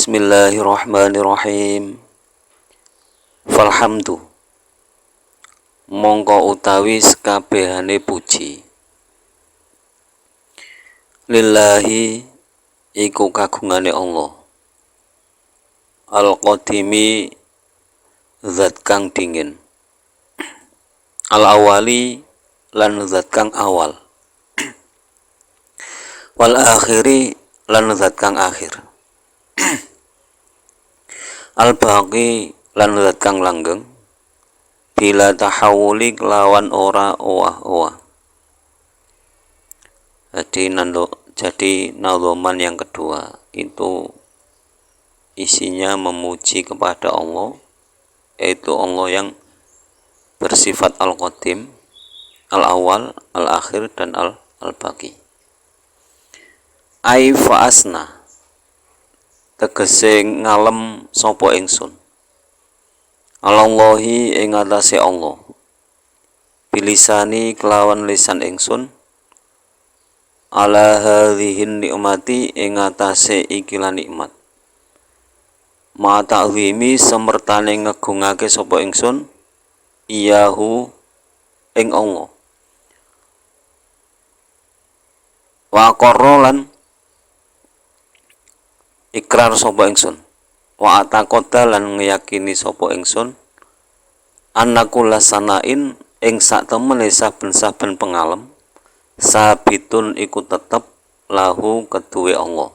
Bismillahirrahmanirrahim. Falhamdu mongko utawi sekabehane puji lillahi iku kagungane Allah al-qadimi zat kang dingin al-awali lan zat kang awal wal akhiri lan zat kang akhir al-baqi lan zat kang langgeng bila tahawuli lawan ora owah-owah. Jadi nadhoman yang kedua itu isinya memuji kepada Allah, yaitu Allah yang bersifat al-qadim, al-awal, al-akhir dan al-baqi. Ai fa'asna tegese ngalem sapa ingsun Allahi ing atase Allah bilisani kelawan lisan ingsun ala hadhihin nikmati ing atase ikilah nikmat ma ta'zimi semertane ngegungake sapa ingsun iyahu ing Allah wa qarrolan ikrar sapa ingsun wa ataqota lan ngeyakini sapa ingsun annakulla sanain ing sak temene saben-saben pengalem sabitun iku tetep lahu keduwe Allah.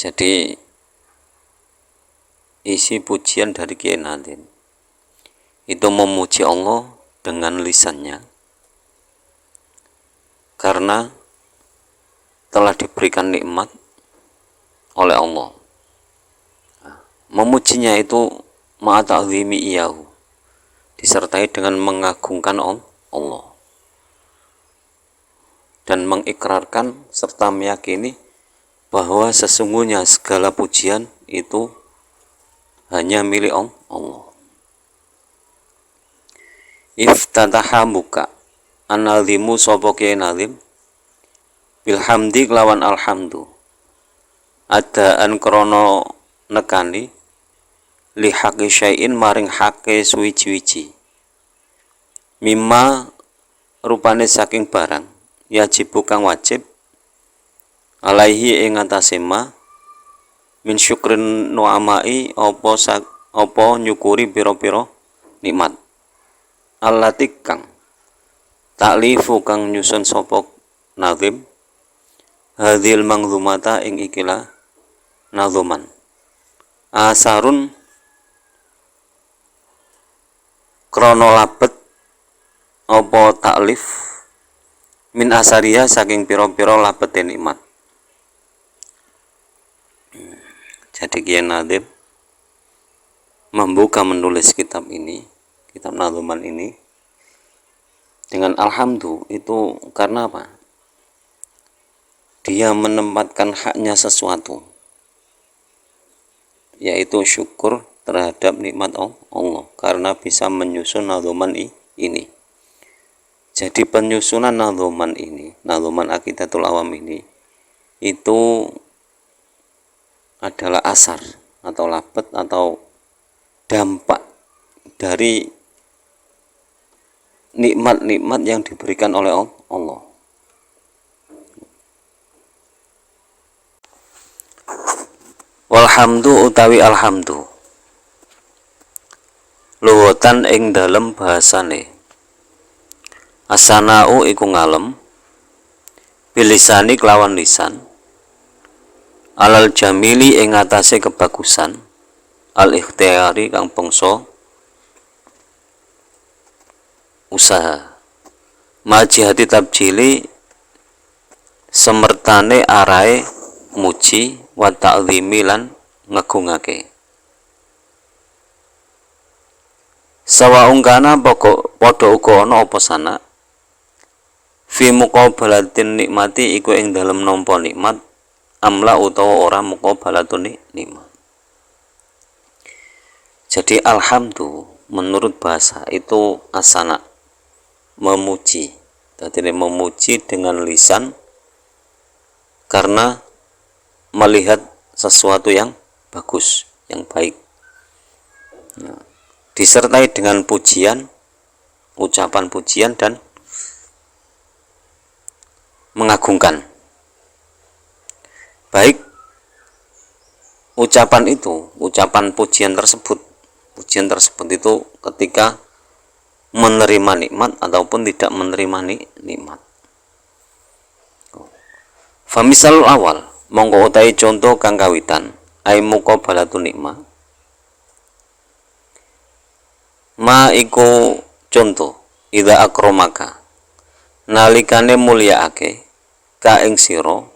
Jadi isi pujian dari Kiai Nadim itu memuji Allah dengan lisannya karena telah diberikan nikmat oleh Allah. Memujinya itu ma'ata'zimi iyahu, disertai dengan mengagungkan Allah dan mengikrarkan serta meyakini bahwa sesungguhnya segala pujian itu hanya milik Allah. Iftataha buka an-nazimu sapa Kiai Nazim bilhamdi kelawan alhamdu adaan krono nekani li haqqi syai'in maring haqqe suwiji-wiji mimma rupane saking barang yajibu kang wajib alaihi ing atase ma min syukrin nu'amai apa nyukuri pira-pira nikmat allati kang ta'lifu kang nyusun sapa nazim hadhil mangzumata ing ikilah nadzuman asarun krono labet apa taklif min asariya saking pira-pira labete nikmat. Jadi Kiai Nadim membuka menulis kitab ini, kitab nadzuman ini dengan alhamdulillah itu karena apa? Dia menempatkan haknya sesuatu, yaitu syukur terhadap nikmat Allah karena bisa menyusun nadzuman ini. Jadi penyusunan nadzuman ini, nadzuman Aqidatul Awam ini, itu adalah asar atau labet atau dampak dari nikmat-nikmat yang diberikan oleh Allah. Walhamdu utawi alhamdu luwatan ing dalem bahasane asana'u iku ngalem bilisani kelawan lisan alal jamili ing atase kebagusan al ikhtiyari kang bangsa usaha majihati tabjili semertane arae muji wa ta'zimi lan ngagungake sawa ungkana padha uga ana apa sana fi muqabalatin nikmati iku ing dalem nampa nikmat amla utawa ora muqabalatun nikmat. Jadi alhamdulillah menurut bahasa itu asana memuji. Jadi memuji dengan lisan karena melihat sesuatu yang bagus, yang baik. Nah, disertai dengan pujian, ucapan pujian dan mengagungkan. Baik ucapan itu, ucapan pujian tersebut itu ketika menerima nikmat ataupun tidak menerima nikmat. Famisalul awal, mongko utahe contoh kang kawitan, ai muqabalatu nikmah. Ma iku contoh, idza akramaka, nalikane mulyaake ka ing sira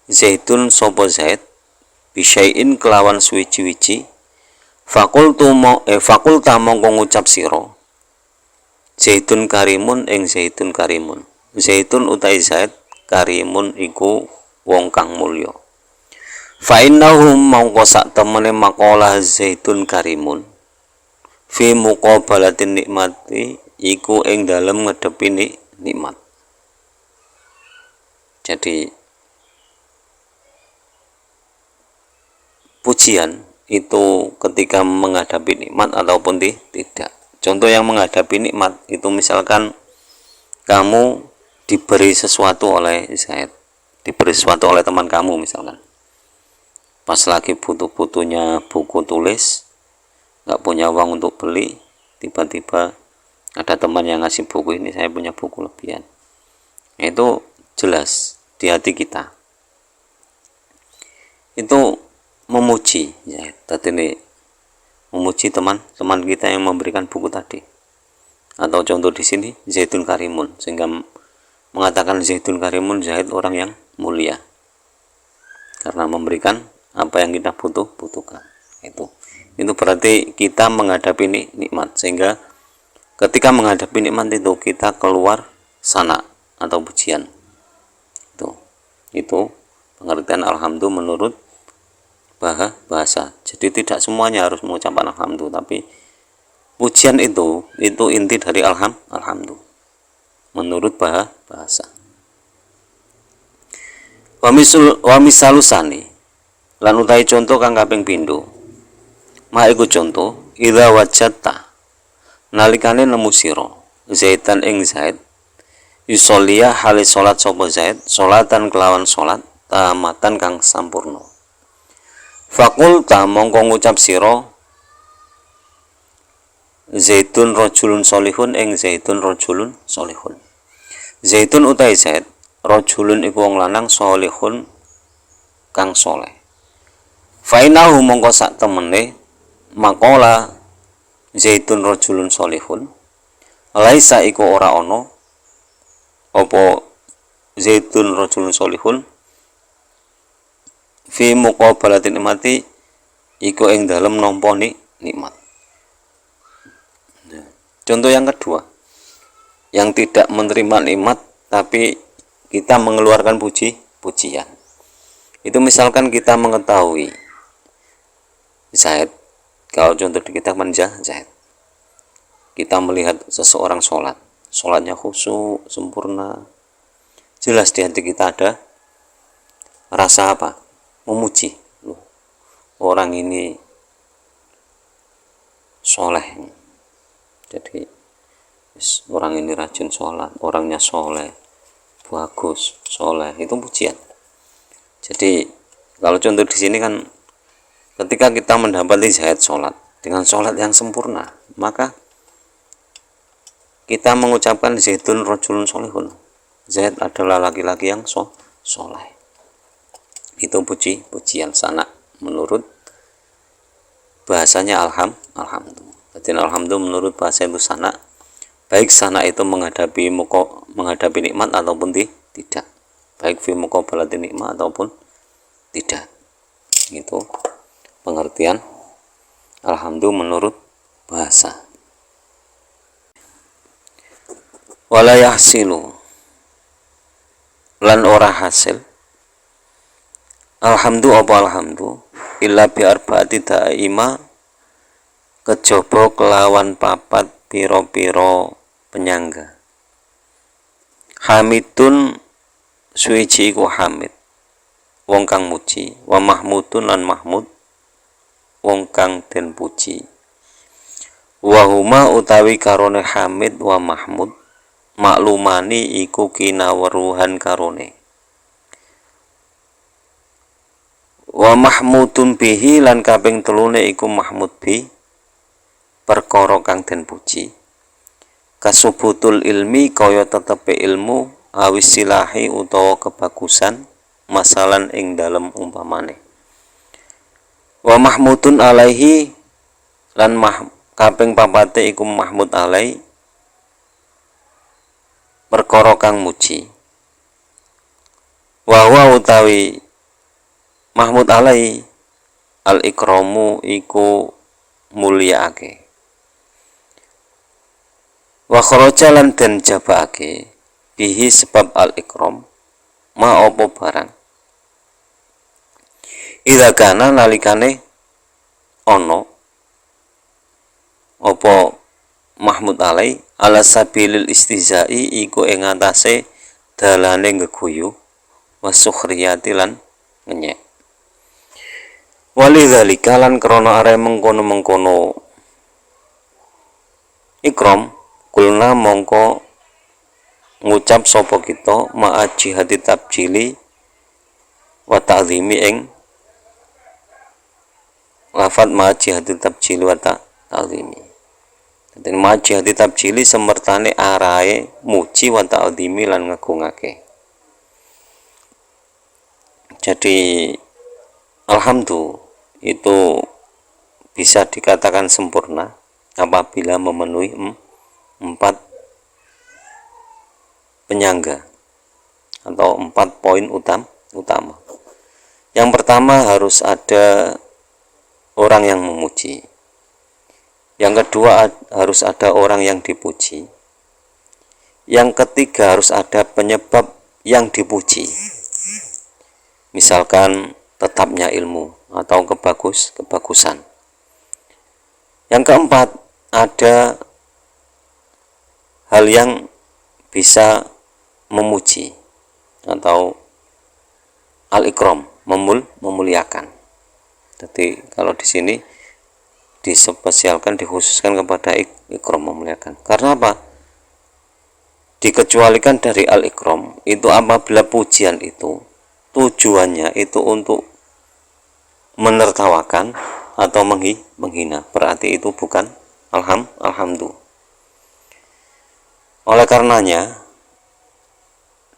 zaitun sapa zait bisyai'in kelawan suwiji-wiji fakulta mongko ngucap sira zaitun karimun ing zaitun karimun. Zaitun utai zait, karimun iku wong kang mulya. Fa innahum mongko sak temene maqalah zaitun karimun fi muqabalatin nikmati iku ing dalem ngedepi nikmat. Jadi pujian itu ketika menghadapi nikmat ataupun tidak. Contoh yang menghadapi nikmat itu misalkan kamu diberi sesuatu oleh Zaid, diberi sesuatu oleh teman kamu misalkan. Pas lagi butuh-butuhnya buku tulis, nggak punya uang untuk beli, tiba-tiba ada teman yang ngasih buku ini, saya punya buku lebihan. Itu jelas di hati kita. Itu memuji, ya, tadi ini memuji teman-teman kita yang memberikan buku tadi. Atau contoh di sini zaitun karimun, sehingga mengatakan zaitun karimun, Zaid orang yang mulia karena memberikan apa yang kita butuhkan. Itu berarti kita menghadapi nikmat, sehingga ketika menghadapi nikmat itu kita keluar sana atau pujian. Itu pengertian alhamdulillah menurut bahasa. Jadi tidak semuanya harus mengucapkan alhamdulillah, tapi pujian itu inti dari alhamdulillah menurut bahasa. Wa misalusani lan utahe contoh kang kaping pindho. Ma iku contoh idza wajadta nalikane nemu sira zaitan ing zaid yusolliya hale salat sapa zaid salatan kelawan salat tamatan kang sampurna. Fakulta mongko ngucap sira zaitun rajulun solihun ing zaitun rajulun solihun. Zaitun utai zaid, rajulun iku wong lanang, solihun kang soleh. Fainahu mongko sak temene makola zaitun rajulun solihun laisa iku ora ana apa zaitun rajulun solihun fi muqabalatin nikmati iku ing dalem nampa nikmat. Contoh yang kedua, yang tidak menerima nikmat tapi kita mengeluarkan pujian. Itu misalkan kita mengetahui Zaid, kalau contoh di kitab Zaid, kita melihat seseorang sholatnya khusyuk, sempurna, jelas di hati kita ada rasa apa? Memuji. Loh, orang ini soleh, jadi orang ini rajin sholat, orangnya soleh, bagus, soleh, itu pujian. Jadi kalau contoh di sini kan ketika kita mendapati Zaid sholat dengan sholat yang sempurna, maka kita mengucapkan zaitun rajulun solihun, Zaid adalah laki-laki yang soleh. Itu pujian sana menurut bahasanya alhamdulillah. Jadi alhamdulillah menurut bahasa itu sana, baik sana itu menghadapi nikmat ataupun tidak, baik fi muqabalati nikmat ataupun tidak. Itu pengertian alhamdulillah menurut bahasa. Wala yahsilu lan ora hasil alhamdulillah apa alhamdulillah illa bi arbaati daima kejaba kelawan papat piro-piro penyangga. Hamidun suwiji iku hamid, wong kang muji, wa mahmudun lan mahmud wong kang den puji. Wa huma utawi karone hamid wa mahmud maklumani iku kinaweruhan karone. Wa mahmudun bihi lan kaping telune iku mahmud bi perkara kang den puji. Kasubutul ilmi kaya tetepe ilmu awis silahi utawa kebagusan masalan ing dalem umpamane. Wa mahmudun alaihi lan kaping papate iku mahmud alai perkara kang muji. Wa utawi mahmud alai al ikramu iku mulyaake. Wa kharaja lan den jabake bihi sebab al ikram ma opo barang. Idza kana nalikane ana apa mahmud alai ala sabilil istizai iku ing atase dalane ngeguyu wasukhriyati lan ngenyek. Walidzalika lan krana are mengkono-mengkono ikram kulna mongko ngucap sapa kita ma'a jihati tabjili wa ta'zimi ing lafat ma'a jihati tabjili wa ta'zimi. Dan maji hati tabjili semertane arahe muji wa ta'dhimi lan ngagungake. Jadi alhamdulillah itu bisa dikatakan sempurna apabila memenuhi 4 penyangga atau 4 poin utama. Yang pertama harus ada orang yang memuji. Yang kedua harus ada orang yang dipuji. Yang ketiga harus ada penyebab yang dipuji. Misalkan tetapnya ilmu atau kebagusan. Yang keempat ada hal yang bisa memuji atau al-ikram, memuliakan. Jadi kalau di sini dispesialkan, dikhususkan kepada ikram, memuliakan. Karena apa? Dikecualikan dari al-ikram itu apabila pujian itu tujuannya itu untuk menertawakan atau menghina, berarti itu bukan alhamdulillah. Oleh karenanya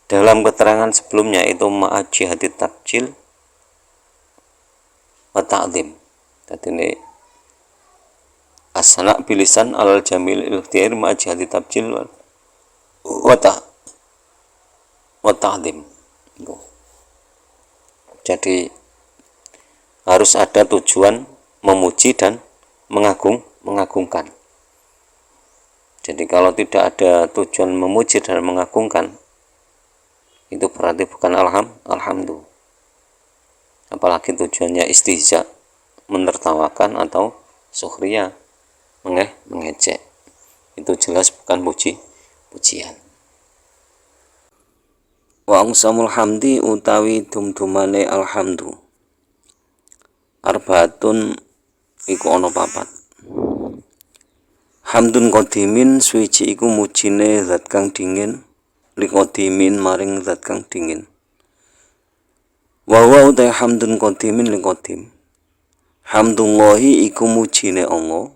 dalam keterangan sebelumnya itu ma'ajihati tabjil wa ta'zim. Jadi ini asana bilisan alal jamil ikhtiar ma'ajihati tabjil wa ta'zim. Jadi harus ada tujuan memuji dan mengagungkan. Jadi kalau tidak ada tujuan memuji dan mengagungkan, itu berarti bukan alhamdulillah. Apalagi tujuannya istihza, menertawakan atau sukhriyah, mengejek, itu jelas bukan pujian. Wa angsamul hamdi utawi dumdumane alhamdu arbaatun iku ana 4. Hamdun qadimin suwiji iku mujine zat kang dingin liqadimin maring zat kang dingin. Wa utawi hamdun qadimin liqadim. Hamdullahi iku mujine Allah.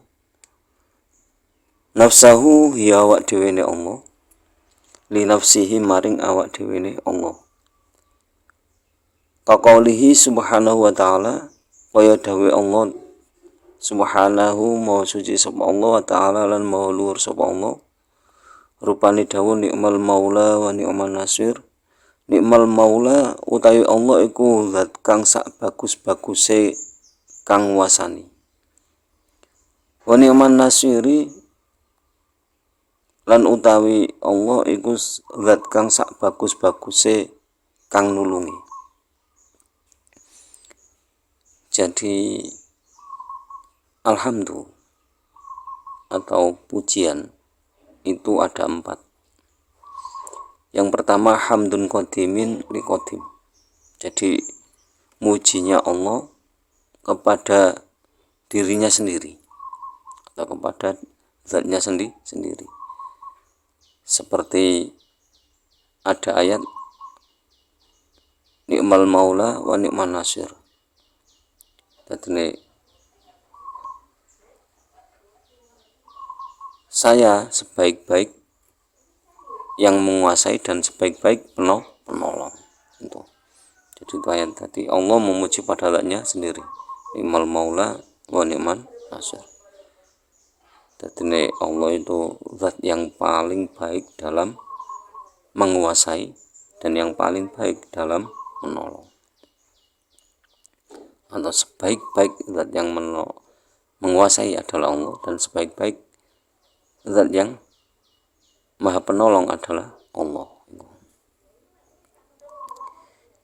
Nafsahu ya awak dhewene Allah. Li nafsihi maring awak dhewene Allah. Kaqaulihi subhanahu wa ta'ala kaya dawe Allah subhanahu maha suci sapa Allah wa ta'ala lan maha luhur sapa Allah. Rupane dawuh nikmal maula wa ni'man nasir. Nikmal maula utawi Allah iku zat kang sak bagus-baguse kang wasani. Wa ni'man nasiri lan utawi Allah iku zat kang sak bagus-baguse kang nulungi. Jadi alhamdulillah atau pujian itu ada 4. Yang pertama hamdun qadimin liqadim. Jadi mujinya Allah kepada dirinya sendiri atau kepada zatnya sendiri. Seperti ada ayat ni'mal maula wa ni'man nasir. Jadi saya sebaik-baik yang menguasai dan sebaik-baik penolong. Itu. Jadi itu ayat tadi Allah memuji pada zatnya sendiri. Ni'mal maula wa ni'man nasir. Jadi Allah itu zat yang paling baik dalam menguasai dan yang paling baik dalam menolong. Atau sebaik-baik zat yang menguasai adalah Allah dan sebaik-baik zat yang maha penolong adalah Allah.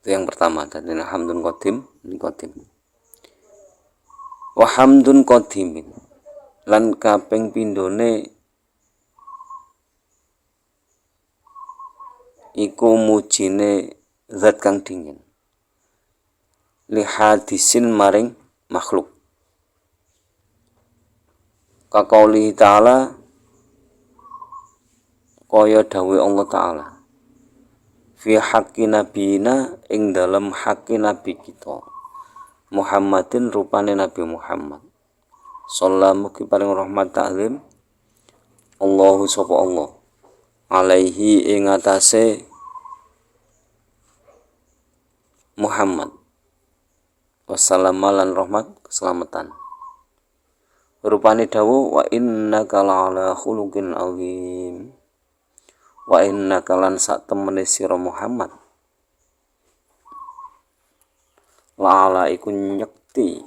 Itu yang pertama. Tadi hamdun qadim. Wa hamdun qadimin lan kaping pindhone iku mujine zat kang dingin li hadisin maring makhluk kaqauli ta'ala kaya dawuh Allah Ta'ala fi haqqi nabiyina ing dalem haqqi nabi kita Muhammadin rupane Nabi Muhammad sallallahu mugi paring rahmat ta'zim Allahu sapa Allah alaihi ing atase Muhammad wassalam lan rahmat keselamatan rupane dawuh wa innaka la'ala khuluqin azim wa innaka lan sak temene sira Muhammad la'ala iku nyekti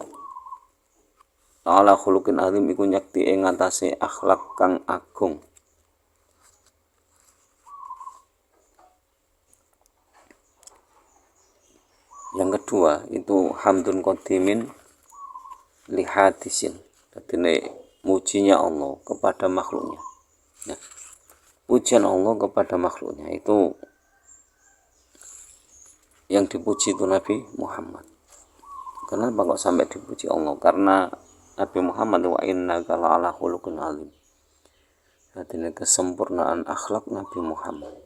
la'ala khuluqin azim iku nyekti ing atase akhlak kang agung. Yang kedua itu hamdun qadimin li hadisin. Jadi mujinya Allah kepada makhluknya. Nah, pujian Allah kepada makhluknya itu yang dipuji itu Nabi Muhammad. Kenapa kok sampai dipuji Allah? Karena Nabi Muhammad wa innaka la'ala khuluqin azim. Jadi kesempurnaan akhlak Nabi Muhammad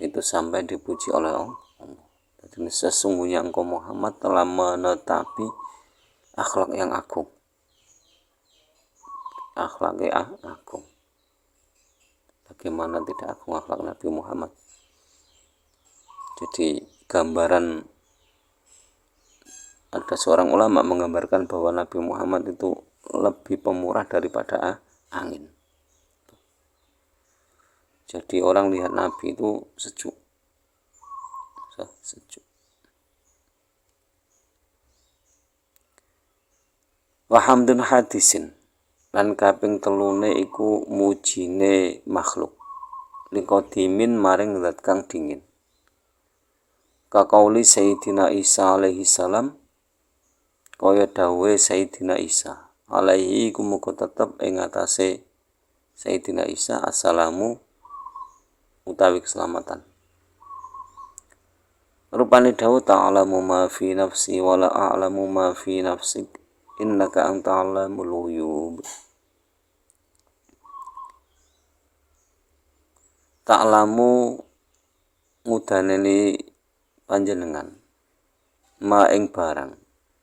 itu sampai dipuji oleh Allah. Jadi sesungguhnya engkau Muhammad telah menetapi akhlak yang agung. Akhlaknya agung. Bagaimana tidak agung akhlak Nabi Muhammad? Jadi gambaran ada seorang ulama menggambarkan bahwa Nabi Muhammad itu lebih pemurah daripada angin. Jadi orang lihat Nabi itu sejuk. Wa hamdun hadisin lan kaping telune iku mujine makhluk liqadimin maring zat kang dingin. Kaqauli Sayyidina Isa alaihi salam kaya dawuhe Sayyidina Isa alaihi iku muga tetep ing atase Sayyidina Isa assalamu utawi keselamatan. Rupane dawuh ta'lamu ma fi nafsi wa la a'lamu ma fi nafsik innaka anta 'allamul ghuyub. Ta'lamu mudaneni panjenengan ma ing barang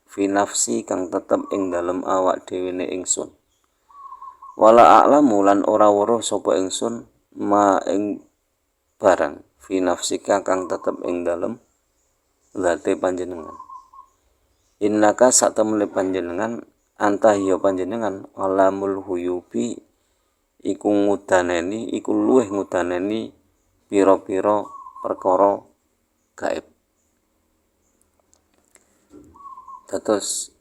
fi nafsi kang tetep ing dalem awak dhewe ne ingsun wala a'lamu lan ora weruh sapa ingsun ma ing barang fi nafsika kang tetep ing dalem zate panjenengan innaka satemene panjenengan anta ya panjenengan alamul huyubi iku ngudaneni iku luweh ngudaneni pira-pira perkara gaib. Terus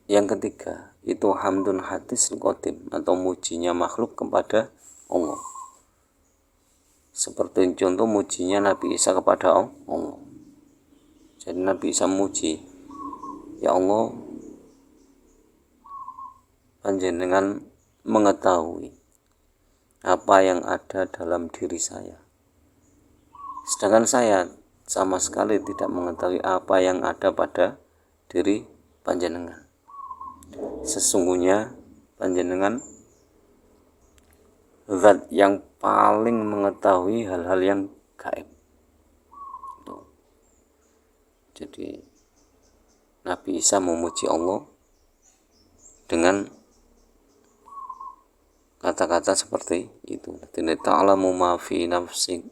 yang ketiga itu hamdun hadis qadim atau mujinya makhluk kepada Allah. Seperti contoh mujinya Nabi Isa kepada Allah. Jadi Nabi Isa muji, ya Allah, panjenengan mengetahui apa yang ada dalam diri saya. Sedangkan saya sama sekali tidak mengetahui apa yang ada pada diri panjenengan. Sesungguhnya panjenengan zat yang paling mengetahui hal-hal yang gaib. Jadi Nabi Isa memuji Allah dengan kata-kata seperti itu. Ta'lamu ma fi nafsik,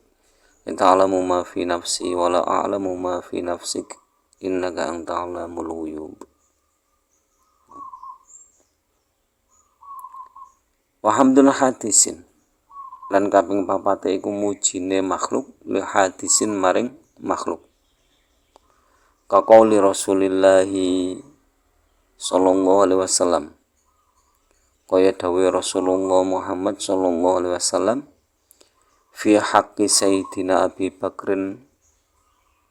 ta'lamu ma fi nafsi wa la a'lamu ma fi nafsik, innaka anta 'allamul ghuyub. Wa hamdul hadisin, lan kaping papate iku mujine makhluk li hadisin maring makhluk. Kaqauli Rasulillahi sallallahu alaihi wasallam, kaya dawuh Rasulullah Muhammad sallallahu alaihi wasallam, fi haqqi Sayyidina Abi Bakrin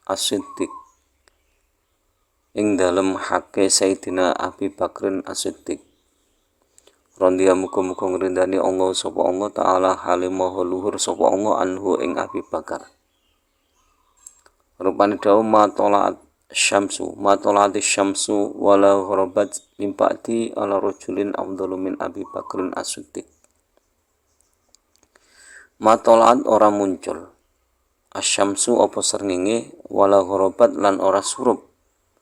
As-Siddiq, ing dalem haqqe Sayyidina Abi Bakrin As-Siddiq, rondia muga-muga ngrindani Allah sapa Allah taala halimah luhur sapa Allah anhu ing Abi Bakar. Rupane dawuh matola'ati syamsu wala gharabat min ba'di ala rajulin afdalu min Abi Bakrin As-Siddiq. Matola'at ora muncul asyamsu apa srengenge wala gharabat lan ora surup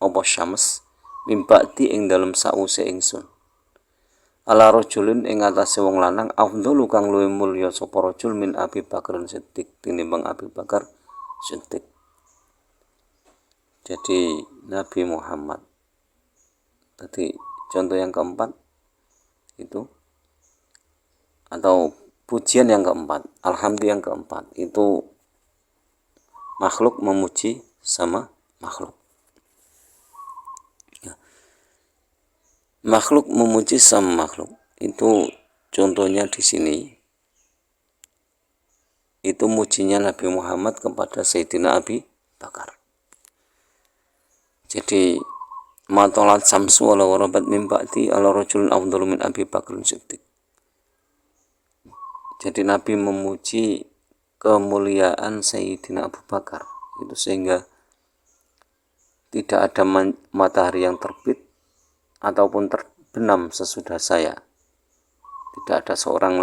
apa syams min ba'di ing dalem sause ingsun ala rajulin ing atase wong lanang afdalu kang luwih mulya sapa rajul min Abi Bakrin Siddiq tinimbang Abi Bakar Siddiq. Jadi Nabi Muhammad. Tadi contoh yang keempat itu, atau pujian yang keempat, alhamdulillah yang keempat, itu makhluk memuji sama makhluk. Makhluk memuji sama makhluk. Itu contohnya di sini. Itu mujinya Nabi Muhammad kepada Sayyidina Abi Bakar. Jadi matolat samsu ala warabat min ba'di ala rajulun afdalu min Abi Bakrin Siddiq. Jadi Nabi memuji kemuliaan Sayyidina Abu Bakar itu sehingga tidak ada matahari yang terbit ataupun terbenam sesudah saya. Tidak ada seorang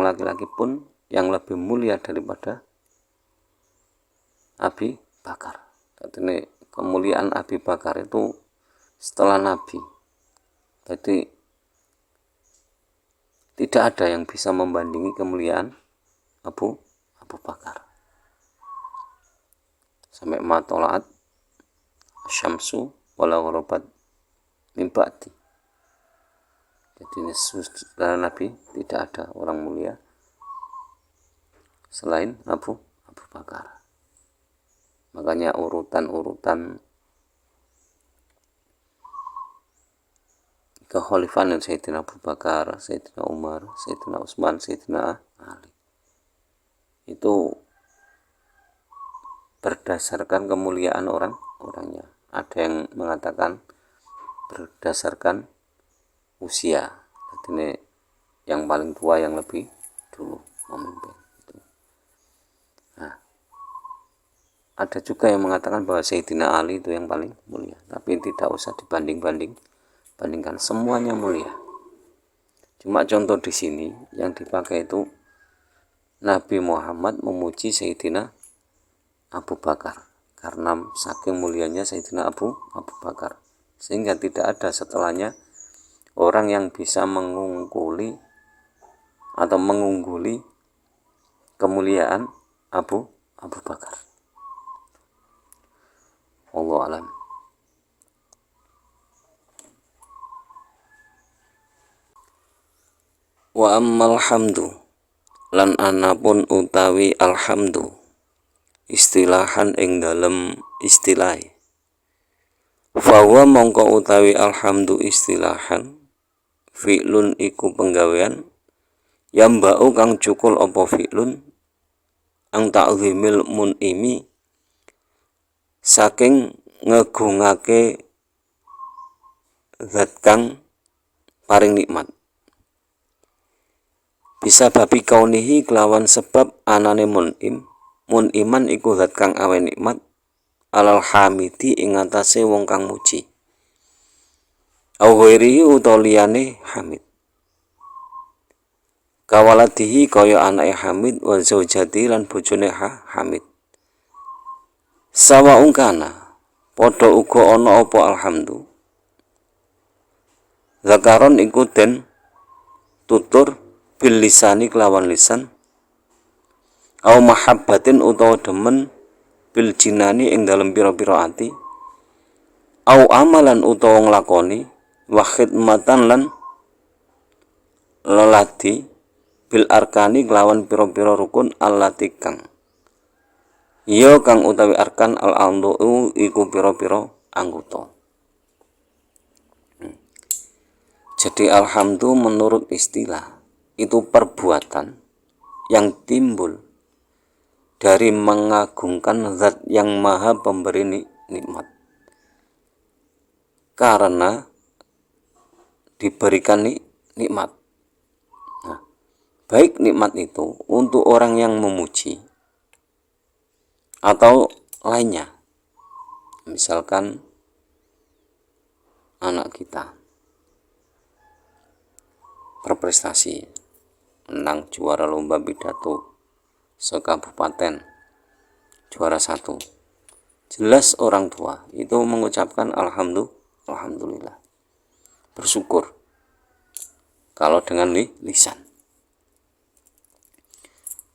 laki-laki pun yang lebih mulia daripada Abi Bakar. Ini kemuliaan Abi Bakar itu setelah Nabi. Jadi tidak ada yang bisa membandingi kemuliaan Abu Bakar. Sampai matolaat syamsu wala gharabat min ba'di. Jadi setelah Nabi tidak ada orang mulia selain Abu Bakar. Makanya urutan kekhalifahan Sayyidina Abu Bakar, Sayyidina Umar, Sayyidina Utsman, Sayyidina Ali itu berdasarkan kemuliaan orangnya. Ada yang mengatakan berdasarkan usia. Jadi yang paling tua yang lebih dulu memimpin. Ada juga yang mengatakan bahwa Sayyidina Ali itu yang paling mulia, tapi tidak usah bandingkan, semuanya mulia. Cuma contoh di sini yang dipakai itu Nabi Muhammad memuji Sayyidina Abu Bakar karena saking mulianya Sayyidina Abu Bakar, sehingga tidak ada setelahnya orang yang bisa mengungguli kemuliaan Abu Bakar. Wallahu alam. Wa ammal hamdu, lan anapun utawi alhamdu, istilahan ing dalem istilah. Fawa mongko utawi alhamdu istilahan, fi'lun iku penggawean, yambau kang cukul apa fi'lun, ang ta'zimil mun'imi, saking ngegungake zat kang paring nikmat. Bisa babi kaunihi kelawan sebab anane mun'im, mun iman iku zat kang awe nikmat alal hamidi ing atase wong kang muji au ghairihi utawa liyane hamid kawaladihi kaya anake hamid wa zaujati lan bojone hamid sawa ungkana padha uga ana apa alhamdu zakaron iku den tutur bil lisani kelawan lisan au mahabbatin utawa demen bil jinani ing dalem pira-pira ati au amalan utawa nglakoni wa khidmatan lan leladi bil arkani kelawan pira-pira rukun allati kang ya kang utawi arkan al andu iku pira-pira anggota. Jadi alhamdu menurut istilah itu perbuatan yang timbul dari mengagungkan zat yang maha pemberi nikmat karena diberikan nikmat. Nah, baik nikmat itu untuk orang yang memuji atau lainnya, misalkan anak kita berprestasi menang juara lomba pidato sekabupaten juara 1, jelas orang tua itu mengucapkan alhamdulillah, bersyukur kalau dengan lisan.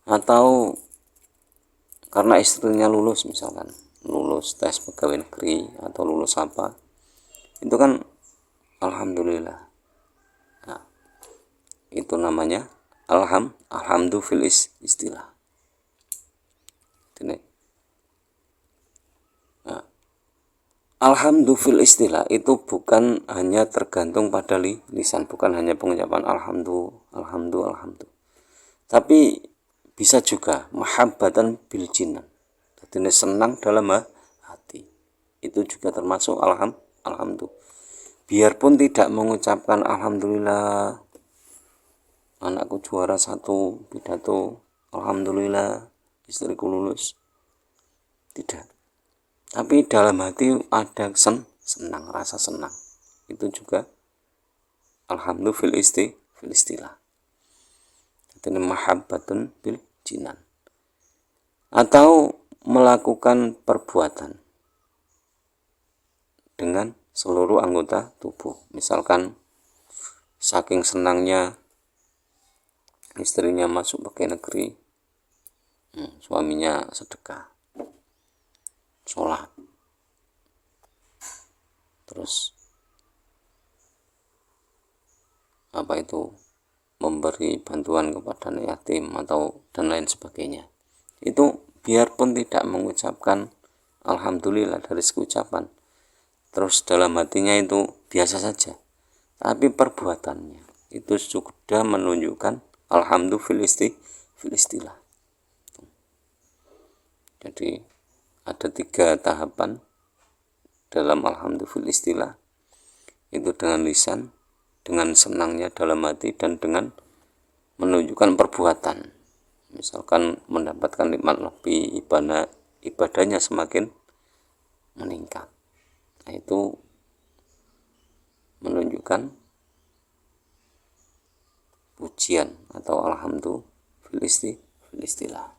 Atau karena istrinya lulus, misalkan lulus tes pegawai negeri atau lulus apa, itu kan alhamdulillah. Nah, itu namanya alhamdu fil istilah. Nah, alhamdu fil istilah itu bukan hanya tergantung pada lisan, bukan hanya pengucapan alhamdu, tapi bisa juga mahabbatan bil jinan, jadi senang dalam hati, itu juga termasuk alhamdu. Biarpun tidak mengucapkan alhamdulillah anakku juara 1 pidato, alhamdulillah istriku lulus, tidak, tapi dalam hati ada senang, rasa senang, itu juga alhamdu fil istilah. Jadi mahabbatun bil jinan. Atau melakukan perbuatan dengan seluruh anggota tubuh, misalkan saking senangnya istrinya masuk pegawai negeri, suaminya sedekah, sholat, terus memberi bantuan kepada yatim atau dan lain sebagainya. Itu biarpun tidak mengucapkan alhamdulillah dari segi ucapan, terus dalam hatinya itu biasa saja, tapi perbuatannya itu sudah menunjukkan alhamdu fil istilah. Jadi ada 3 tahapan dalam alhamdu fil istilah, itu dengan lisan, dengan senangnya dalam hati, dan dengan menunjukkan perbuatan, misalkan mendapatkan nikmat lebih, ibadahnya semakin meningkat. Nah, itu menunjukkan pujian atau alhamdu fil istilah.